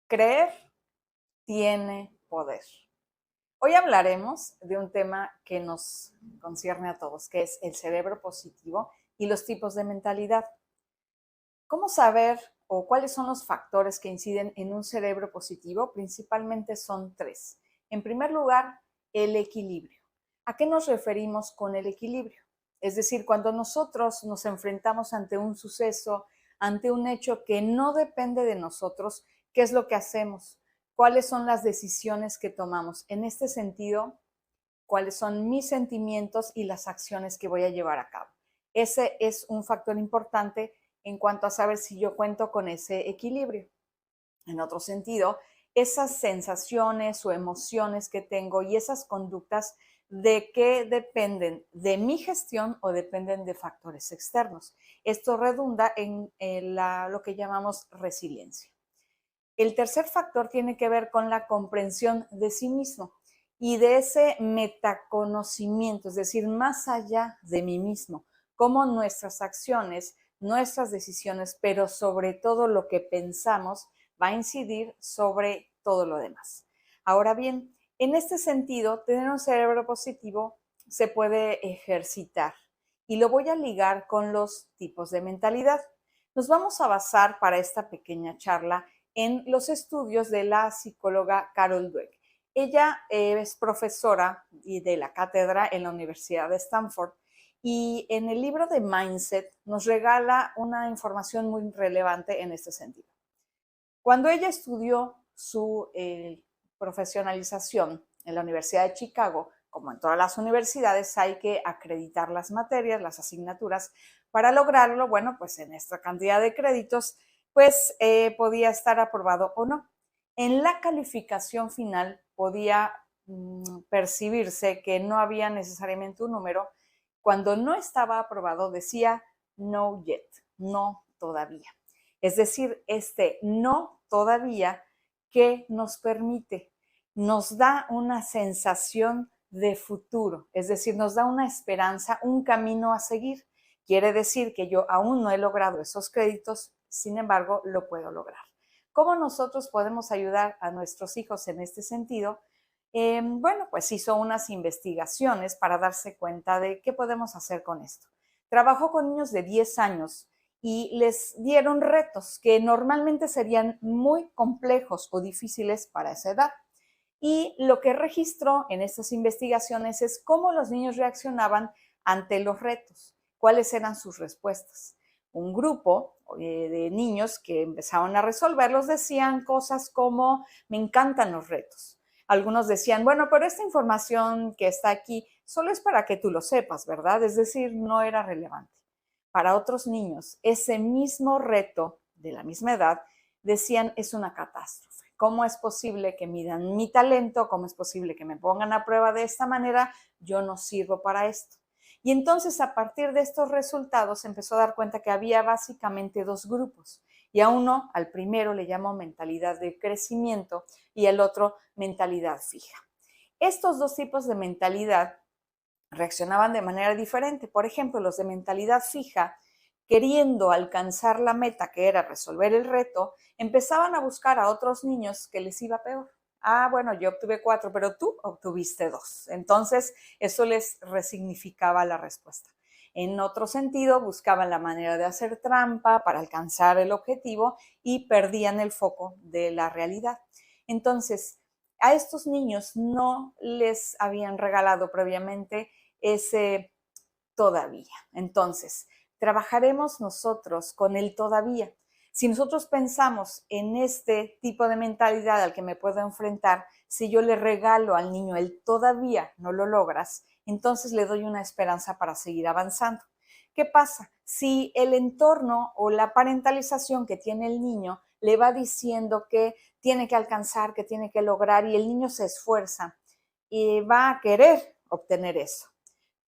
Creer tiene poder. Hoy hablaremos de un tema que nos concierne a todos, que es el cerebro positivo y los tipos de mentalidad. ¿Cómo saber o cuáles son los factores que inciden en un cerebro positivo? Principalmente son tres. En primer lugar, el equilibrio. ¿A qué nos referimos con el equilibrio? Es decir, cuando nosotros nos enfrentamos ante un suceso, ante un hecho que no depende de nosotros, ¿qué es lo que hacemos? ¿Cuáles son las decisiones que tomamos? En este sentido, ¿cuáles son mis sentimientos y las acciones que voy a llevar a cabo? Ese es un factor importante en cuanto a saber si yo cuento con ese equilibrio. En otro sentido, esas sensaciones o emociones que tengo y esas conductas, ¿de qué dependen? ¿De mi gestión o dependen de factores externos? Esto redunda en lo que llamamos resiliencia. El tercer factor tiene que ver con la comprensión de sí mismo y de ese metaconocimiento, es decir, más allá de mí mismo, cómo nuestras acciones, nuestras decisiones, pero sobre todo lo que pensamos, va a incidir sobre todo lo demás. Ahora bien, en este sentido, tener un cerebro positivo se puede ejercitar y lo voy a ligar con los tipos de mentalidad. Nos vamos a basar para esta pequeña charla en los estudios de la psicóloga Carol Dweck. Ella es profesora de la cátedra en la Universidad de Stanford y en el libro de Mindset nos regala una información muy relevante en este sentido. Cuando ella estudió su profesionalización en la Universidad de Chicago, como en todas las universidades, hay que acreditar las materias, las asignaturas. Para lograrlo, bueno, pues en esta cantidad de créditos, pues podía estar aprobado o no. En la calificación final podía percibirse que no había necesariamente un número. Cuando no estaba aprobado decía no yet, no todavía. Es decir, este no todavía que nos permite, nos da una sensación de futuro, es decir, nos da una esperanza, un camino a seguir. Quiere decir que yo aún no he logrado esos créditos, sin embargo, lo puedo lograr. ¿Cómo nosotros podemos ayudar a nuestros hijos en este sentido? Bueno, pues hizo unas investigaciones para darse cuenta de qué podemos hacer con esto. Trabajó con niños de 10 años y les dieron retos que normalmente serían muy complejos o difíciles para esa edad. Y lo que registró en estas investigaciones es cómo los niños reaccionaban ante los retos, cuáles eran sus respuestas. Un grupo de niños que empezaron a resolverlos decían cosas como, me encantan los retos. Algunos decían, bueno, pero esta información que está aquí solo es para que tú lo sepas, ¿verdad? Es decir, no era relevante. Para otros niños, ese mismo reto de la misma edad decían es una catástrofe. ¿Cómo es posible que midan mi talento? ¿Cómo es posible que me pongan a prueba de esta manera? Yo no sirvo para esto. Y entonces a partir de estos resultados se empezó a dar cuenta que había básicamente dos grupos. Y a uno, al primero, le llamó mentalidad de crecimiento y al otro mentalidad fija. Estos dos tipos de mentalidad reaccionaban de manera diferente. Por ejemplo, los de mentalidad fija, queriendo alcanzar la meta que era resolver el reto, empezaban a buscar a otros niños que les iba peor. Ah, bueno, yo obtuve 4, pero tú obtuviste 2. Entonces, eso les resignificaba la respuesta. En otro sentido, buscaban la manera de hacer trampa para alcanzar el objetivo y perdían el foco de la realidad. Entonces, a estos niños no les habían regalado previamente ese todavía. Entonces, trabajaremos nosotros con el todavía. Si nosotros pensamos en este tipo de mentalidad al que me puedo enfrentar, si yo le regalo al niño el todavía no lo logras, entonces le doy una esperanza para seguir avanzando. ¿Qué pasa? Si el entorno o la parentalización que tiene el niño le va diciendo que tiene que alcanzar, que tiene que lograr y el niño se esfuerza y va a querer obtener eso.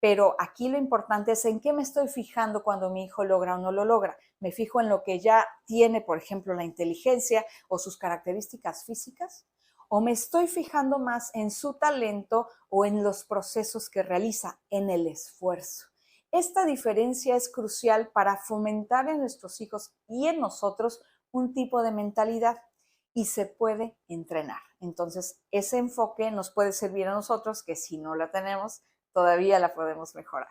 Pero aquí lo importante es en qué me estoy fijando cuando mi hijo logra o no lo logra. Me fijo en lo que ya tiene, por ejemplo, la inteligencia o sus características físicas, o me estoy fijando más en su talento o en los procesos que realiza, en el esfuerzo. Esta diferencia es crucial para fomentar en nuestros hijos y en nosotros un tipo de mentalidad. y se puede entrenar. Entonces, ese enfoque nos puede servir a nosotros, que si no la tenemos, todavía la podemos mejorar.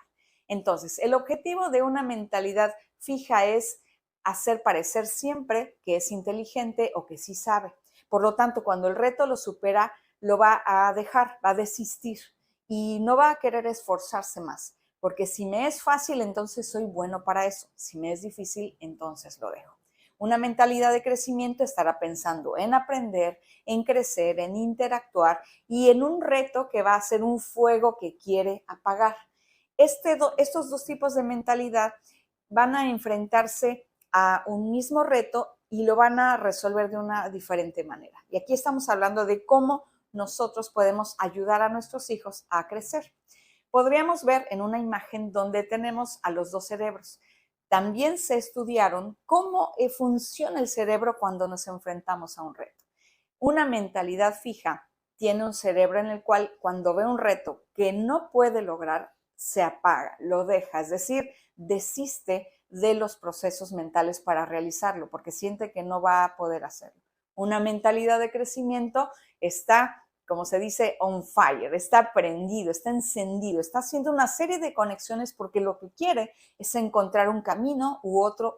Entonces, el objetivo de una mentalidad fija es hacer parecer siempre que es inteligente o que sí sabe. Por lo tanto, cuando el reto lo supera, lo va a dejar, va a desistir y no va a querer esforzarse más. Porque si me es fácil, entonces soy bueno para eso. Si me es difícil, entonces lo dejo. Una mentalidad de crecimiento estará pensando en aprender, en crecer, en interactuar y en un reto que va a ser un fuego que quiere apagar. Estos dos tipos de mentalidad van a enfrentarse a un mismo reto y lo van a resolver de una diferente manera. Y aquí estamos hablando de cómo nosotros podemos ayudar a nuestros hijos a crecer. Podríamos ver en una imagen donde tenemos a los dos cerebros. También se estudiaron cómo funciona el cerebro cuando nos enfrentamos a un reto. Una mentalidad fija tiene un cerebro en el cual cuando ve un reto que no puede lograr, se apaga, lo deja, es decir, desiste de los procesos mentales para realizarlo porque siente que no va a poder hacerlo. Una mentalidad de crecimiento está, como se dice, on fire, está prendido, está encendido, está haciendo una serie de conexiones porque lo que quiere es encontrar un camino u otro,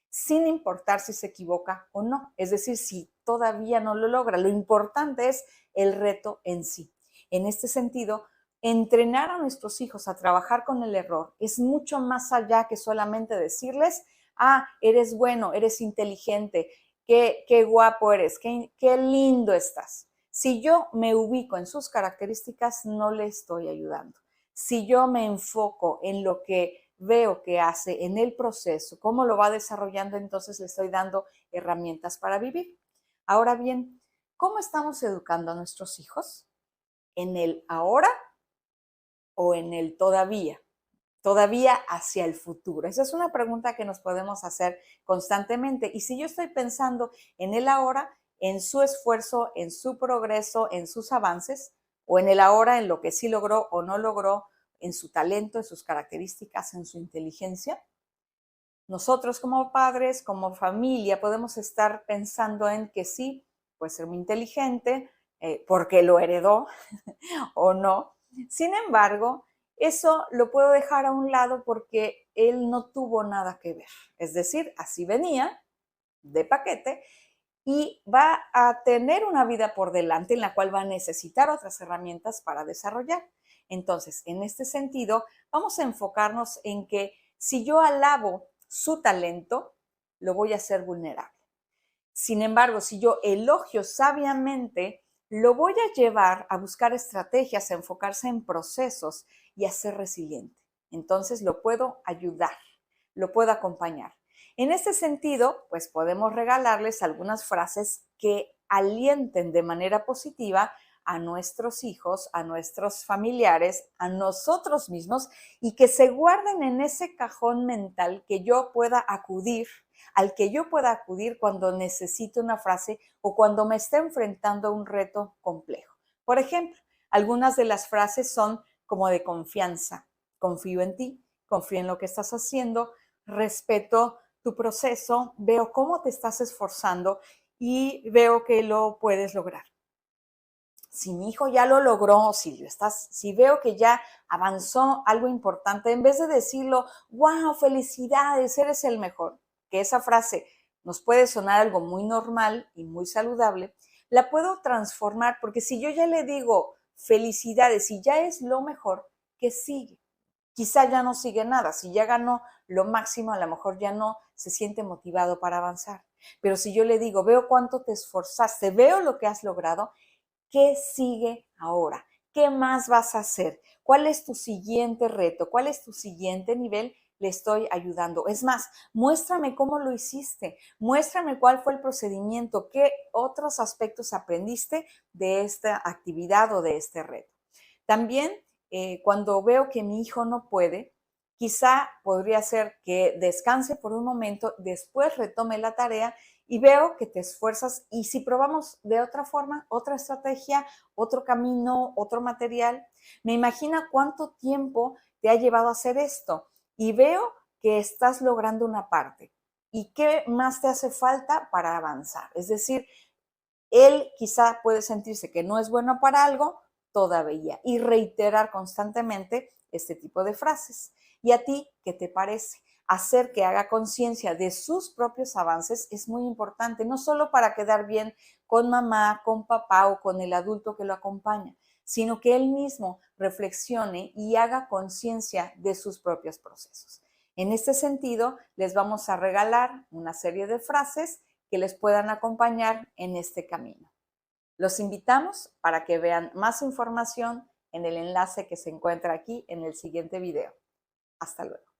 sin importar si se equivoca o no. Es decir, si todavía no lo logra, lo importante es el reto en sí. En este sentido, entrenar a nuestros hijos a trabajar con el error es mucho más allá que solamente decirles, eres bueno, eres inteligente, qué guapo eres, qué lindo estás. Si yo me ubico en sus características, no le estoy ayudando. Si yo me enfoco en lo que veo que hace, en el proceso, cómo lo va desarrollando, entonces le estoy dando herramientas para vivir. Ahora bien, ¿cómo estamos educando a nuestros hijos? ¿En el ahora o en el todavía? Todavía hacia el futuro. Esa es una pregunta que nos podemos hacer constantemente. Y si yo estoy pensando en el ahora, en su esfuerzo, en su progreso, en sus avances, o en el ahora, en lo que sí logró o no logró, en su talento, en sus características, en su inteligencia, nosotros como padres, como familia, podemos estar pensando en que sí, puede ser muy inteligente, porque lo heredó o no. Sin embargo, eso lo puedo dejar a un lado porque él no tuvo nada que ver. Es decir, así venía de paquete y va a tener una vida por delante en la cual va a necesitar otras herramientas para desarrollar. Entonces, en este sentido, vamos a enfocarnos en que si yo alabo su talento, lo voy a hacer vulnerable. Sin embargo, si yo elogio sabiamente, lo voy a llevar a buscar estrategias, a enfocarse en procesos y a ser resiliente. Entonces lo puedo ayudar, lo puedo acompañar. En este sentido, pues podemos regalarles algunas frases que alienten de manera positiva a nuestros hijos, a nuestros familiares, a nosotros mismos y que se guarden en ese cajón mental que yo pueda acudir al que yo pueda acudir cuando necesite una frase o cuando me esté enfrentando a un reto complejo. Por ejemplo, algunas de las frases son como de confianza. Confío en ti, confío en lo que estás haciendo, respeto tu proceso, veo cómo te estás esforzando y veo que lo puedes lograr. Si mi hijo ya lo logró, si veo que ya avanzó algo importante, en vez de decirlo, wow, felicidades, eres el mejor, que esa frase nos puede sonar algo muy normal y muy saludable, la puedo transformar porque si yo ya le digo felicidades y ya es lo mejor, ¿qué sigue? Quizá ya no sigue nada, si ya ganó lo máximo, a lo mejor ya no se siente motivado para avanzar. Pero si yo le digo, veo cuánto te esforzaste, veo lo que has logrado, ¿qué sigue ahora? ¿Qué más vas a hacer? ¿Cuál es tu siguiente reto? ¿Cuál es tu siguiente nivel? Le estoy ayudando. Es más, muéstrame cómo lo hiciste, muéstrame cuál fue el procedimiento, qué otros aspectos aprendiste de esta actividad o de este reto. También, cuando veo que mi hijo no puede, quizá podría ser que descanse por un momento, después retome la tarea y veo que te esfuerzas y si probamos de otra forma, otra estrategia, otro camino, otro material, me imagina cuánto tiempo te ha llevado a hacer esto y veo que estás logrando una parte. ¿Y qué más te hace falta para avanzar? Es decir, él quizá puede sentirse que no es bueno para algo todavía y reiterar constantemente este tipo de frases. ¿Y a ti qué te parece? Hacer que haga conciencia de sus propios avances es muy importante, no solo para quedar bien con mamá, con papá o con el adulto que lo acompaña, sino que él mismo reflexione y haga conciencia de sus propios procesos. En este sentido, les vamos a regalar una serie de frases que les puedan acompañar en este camino. Los invitamos para que vean más información en el enlace que se encuentra aquí en el siguiente video. Hasta luego.